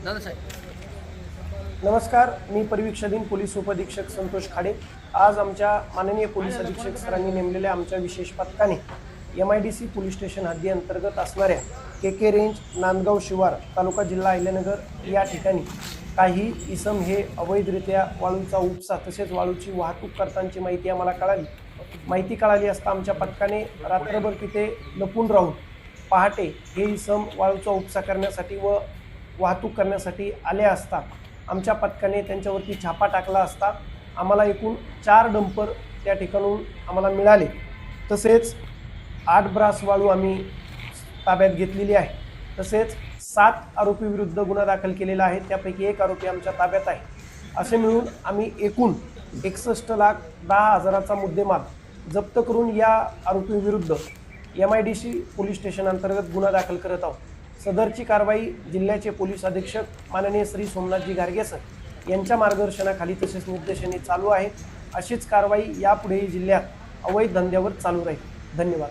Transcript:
दादासाहेब नमस्कार, मी परिवीक्षाधीन पोलीस उपअधीक्षक संतोष खाडे। आज आमच्या माननीय पोलीस अधीक्षक सरांनी नेमलेल्या आमच्या विशेष पथकाने MIDC पोलीस स्टेशन हद्दी अंतर्गत असणाऱ्या KK रेंज नांदगाव शिवार तालुका जिल्हा अहिल्यानगर या ठिकाणी काही इसम हे अवैधरित्या वाळूचा उपसा तसेच वाळूची वाहतूक करतानाची माहिती आम्हाला कळाली। माहिती कळाली असता आमच्या पथकाने रात्रभर तिथे लपून राहून पहाटे हे इसम वाळूचा उपसा करण्यासाठी व वाहतूक करण्यासाठी आले असता आमच्या पथकाने त्यांच्यावरती छापा टाकला असता आम्हाला एकूण 4 डंपर त्या ठिकाणून आम्हाला मिळाले। तसेच 8 ब्रास वाळू आम्ही ताब्यात घेतलेली आहे। तसेच 7 आरोपी विरुद्ध गुन्हा दाखल केलेला आहे, त्यापैकी 1 आरोपी आमच्या ताब्यात आहे। असे मिळून आम्ही एकूण 61,10,000चा मुद्देमाल जप्त करून या आरोपी विरुद्ध MIDC पोलीस स्टेशन अंतर्गत गुन्हा दाखल करत आहोत। सदरची कारवाई जिल्ह्याचे पोलीस अधीक्षक माननीय श्री सोमनाथजी गारगे सर यांच्या मार्गदर्शनाखाली तसेच निर्देशांनी चालू आहे। अशीच कारवाई यापुढेही जिल्ह्यात अवैध धंद्यावर चालू राहील। धन्यवाद।